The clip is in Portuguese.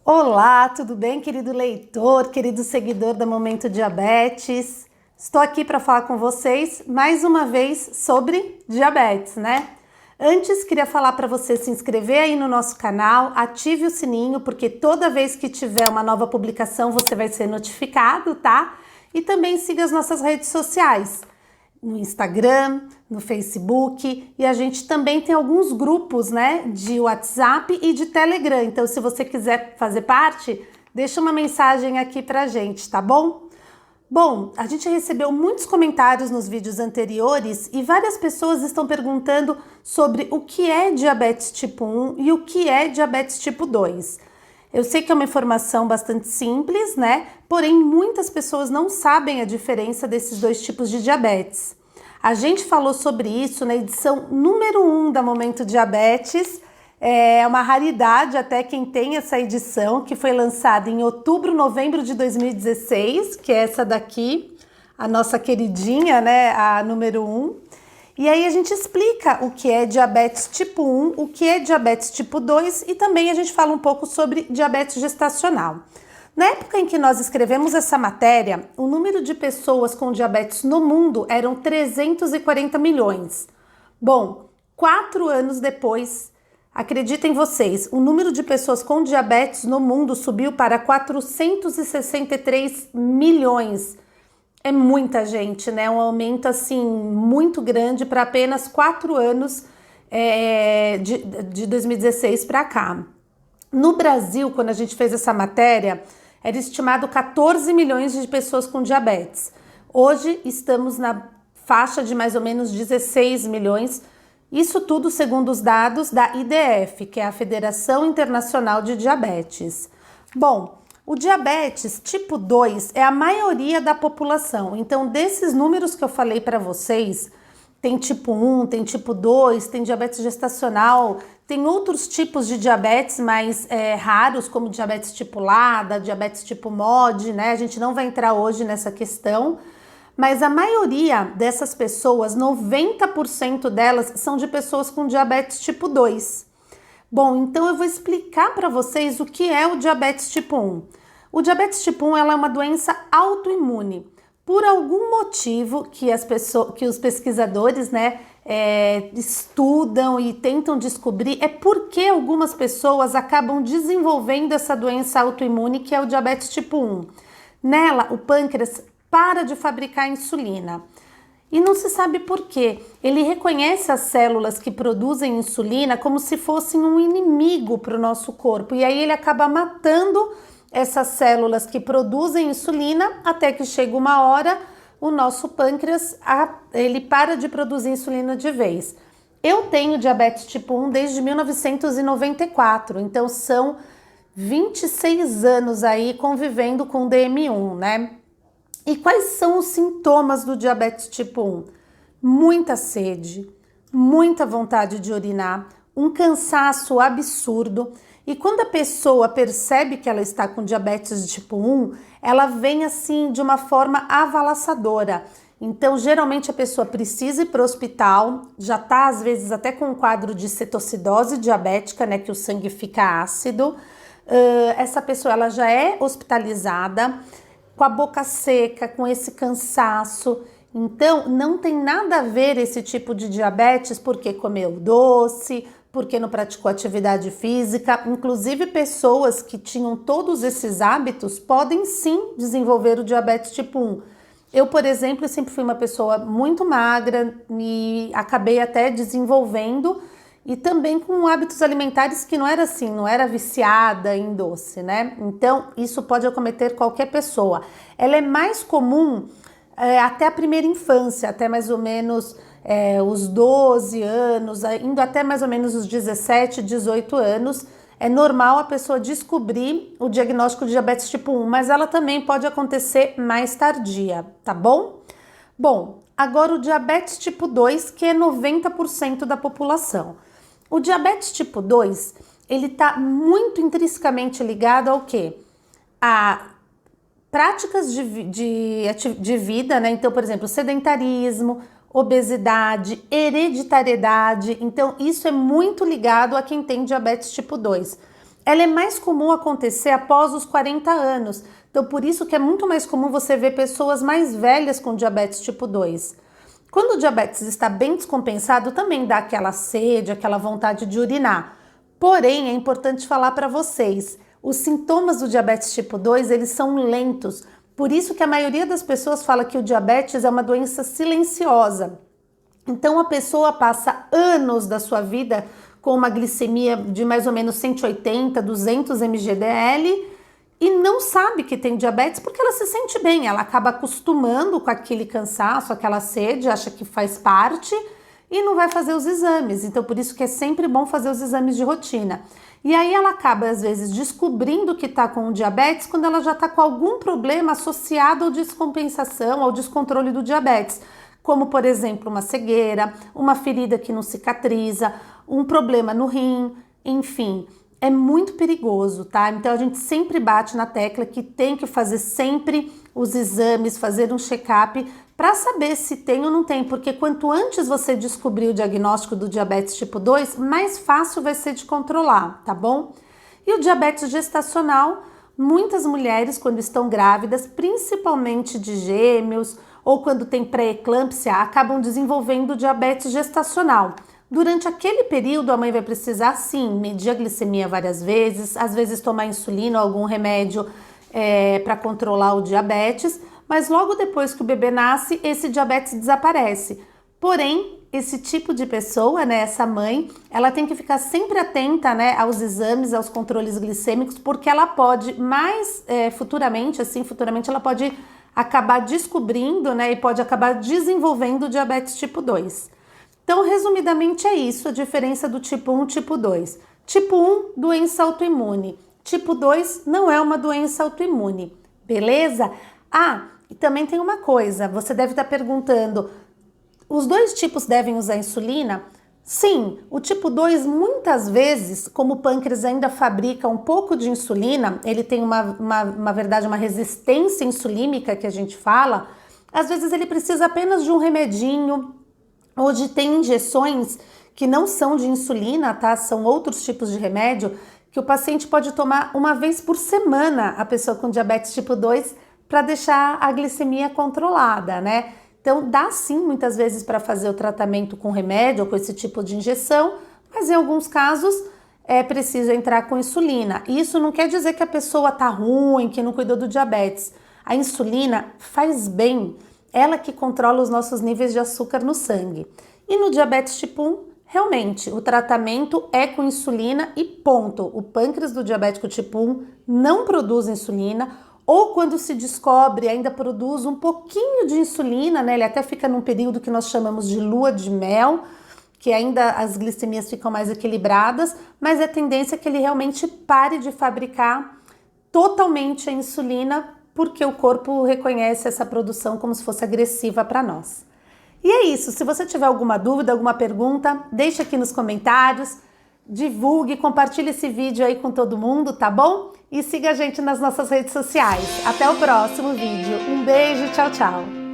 Olá, tudo bem, querido leitor, querido seguidor da Momento Diabetes? Estou aqui para falar com vocês mais uma vez sobre diabetes, né? Antes, queria falar para você se inscrever aí no nosso canal, ative o sininho, porque toda vez que tiver uma nova publicação você vai ser notificado, tá? E também siga as nossas redes sociais, no Instagram, no Facebook, e a gente também tem alguns grupos, né, de WhatsApp e de Telegram. Então, se você quiser fazer parte, deixa uma mensagem aqui pra gente, tá bom? Bom, a gente recebeu muitos comentários nos vídeos anteriores e várias pessoas estão perguntando sobre o que é diabetes tipo 1 e o que é diabetes tipo 2. Eu sei que é uma informação bastante simples, né? Porém, muitas pessoas não sabem a diferença desses dois tipos de diabetes. A gente falou sobre isso na edição número 1 da Momento Diabetes. É uma raridade até quem tem essa edição, que foi lançada em outubro, novembro de 2016, que é essa daqui, a nossa queridinha, né? A número 1. E aí a gente explica o que é diabetes tipo 1, o que é diabetes tipo 2 e também a gente fala um pouco sobre diabetes gestacional. Na época em que nós escrevemos essa matéria, o número de pessoas com diabetes no mundo eram 340 milhões. Bom, 4 anos depois, acreditem vocês, o número de pessoas com diabetes no mundo subiu para 463 milhões. É muita gente, né? Um aumento assim muito grande para apenas 4 anos de 2016 para cá. No Brasil, quando a gente fez essa matéria, era estimado 14 milhões de pessoas com diabetes. Hoje estamos na faixa de mais ou menos 16 milhões. Isso tudo segundo os dados da IDF, que é a Federação Internacional de Diabetes. Bom, o diabetes tipo 2 é a maioria da população. Então, desses números que eu falei para vocês, tem tipo 1, tem tipo 2, tem diabetes gestacional, tem outros tipos de diabetes mais raros, como diabetes tipo LADA, diabetes tipo MOD, né? A gente não vai entrar hoje nessa questão, mas a maioria dessas pessoas, 90% delas, são de pessoas com diabetes tipo 2. Bom, então eu vou explicar para vocês o que é o diabetes tipo 1. O diabetes tipo 1 ela é uma doença autoimune. Por algum motivo que os pesquisadores, né, estudam e tentam descobrir, é porque algumas pessoas acabam desenvolvendo essa doença autoimune, que é o diabetes tipo 1. Nela, o pâncreas para de fabricar insulina. E não se sabe por quê. Ele reconhece as células que produzem insulina como se fossem um inimigo para o nosso corpo. E aí ele acaba matando essas células que produzem insulina até que chega uma hora, o nosso pâncreas, ele para de produzir insulina de vez. Eu tenho diabetes tipo 1 desde 1994, então são 26 anos aí convivendo com DM1, né? E quais são os sintomas do diabetes tipo 1? Muita sede, muita vontade de urinar, um cansaço absurdo. E quando a pessoa percebe que ela está com diabetes tipo 1, ela vem assim de uma forma avalaçadora. Então, geralmente a pessoa precisa ir para o hospital, já está às vezes até com um quadro de cetoacidose diabética, né, que o sangue fica ácido. Essa pessoa ela já é hospitalizada, com a boca seca, com esse cansaço. Então, não tem nada a ver esse tipo de diabetes porque comeu doce, porque não praticou atividade física. Inclusive, pessoas que tinham todos esses hábitos podem sim desenvolver o diabetes tipo 1. Eu, por exemplo, sempre fui uma pessoa muito magra e acabei até desenvolvendo e também com hábitos alimentares que não era assim, não era viciada em doce, né? Então, isso pode acometer qualquer pessoa. Ela é mais comum até a primeira infância, até mais ou menos os 12 anos, indo até mais ou menos os 17, 18 anos. É normal a pessoa descobrir o diagnóstico de diabetes tipo 1, mas ela também pode acontecer mais tardia, tá bom? Bom, agora o diabetes tipo 2, que é 90% da população. O diabetes tipo 2, ele está muito intrinsecamente ligado ao quê? A práticas de vida, né? Então, por exemplo, sedentarismo, obesidade, hereditariedade. Então, isso é muito ligado a quem tem diabetes tipo 2. ela é mais comum acontecer após os 40 anos. Então, por isso que é muito mais comum você ver pessoas mais velhas com diabetes tipo 2. Quando o diabetes está bem descompensado, também dá aquela sede, aquela vontade de urinar. Porém, é importante falar para vocês, os sintomas do diabetes tipo 2, eles são lentos. Por isso que a maioria das pessoas fala que o diabetes é uma doença silenciosa. Então, a pessoa passa anos da sua vida com uma glicemia de mais ou menos 180, 200 mg/dl e não sabe que tem diabetes porque ela se sente bem, ela acaba acostumando com aquele cansaço, aquela sede, acha que faz parte e não vai fazer os exames. Então, por isso que é sempre bom fazer os exames de rotina. E aí ela acaba, às vezes, descobrindo que está com diabetes quando ela já está com algum problema associado à descompensação, ao descontrole do diabetes. Como, por exemplo, uma cegueira, uma ferida que não cicatriza, um problema no rim, enfim. É muito perigoso, tá? Então a gente sempre bate na tecla que tem que fazer sempre os exames, fazer um check-up para saber se tem ou não tem, porque quanto antes você descobrir o diagnóstico do diabetes tipo 2, mais fácil vai ser de controlar, tá bom? E o diabetes gestacional, muitas mulheres quando estão grávidas, principalmente de gêmeos ou quando tem pré-eclâmpsia, acabam desenvolvendo diabetes gestacional. Durante aquele período, a mãe vai precisar, sim, medir a glicemia várias vezes, às vezes tomar insulina ou algum remédio para controlar o diabetes, mas logo depois que o bebê nasce, esse diabetes desaparece. Porém, esse tipo de pessoa, né, essa mãe, ela tem que ficar sempre atenta, né, aos exames, aos controles glicêmicos, porque ela pode futuramente ela pode acabar descobrindo, né, e pode acabar desenvolvendo diabetes tipo 2. Então, resumidamente é isso, a diferença do tipo 1 e tipo 2. Tipo 1, doença autoimune. Tipo 2 não é uma doença autoimune, beleza? Ah, e também tem uma coisa, você deve estar perguntando, os dois tipos devem usar insulina? Sim, o tipo 2 muitas vezes, como o pâncreas ainda fabrica um pouco de insulina, ele tem uma resistência insulímica que a gente fala, às vezes ele precisa apenas de um remedinho. Hoje tem injeções que não são de insulina, tá? São outros tipos de remédio que o paciente pode tomar uma vez por semana, a pessoa com diabetes tipo 2, para deixar a glicemia controlada, né? Então dá sim muitas vezes para fazer o tratamento com remédio ou com esse tipo de injeção, mas em alguns casos é preciso entrar com insulina. Isso não quer dizer que a pessoa tá ruim, que não cuidou do diabetes. A insulina faz bem. Ela que controla os nossos níveis de açúcar no sangue. E no diabetes tipo 1, realmente, o tratamento é com insulina e ponto. O pâncreas do diabético tipo 1 não produz insulina, ou quando se descobre ainda produz um pouquinho de insulina, né? Ele até fica num período que nós chamamos de lua de mel, que ainda as glicemias ficam mais equilibradas, mas a tendência é que ele realmente pare de fabricar totalmente a insulina, porque o corpo reconhece essa produção como se fosse agressiva para nós. E é isso, se você tiver alguma dúvida, alguma pergunta, deixa aqui nos comentários, divulgue, compartilhe esse vídeo aí com todo mundo, tá bom? E siga a gente nas nossas redes sociais. Até o próximo vídeo. Um beijo, tchau, tchau!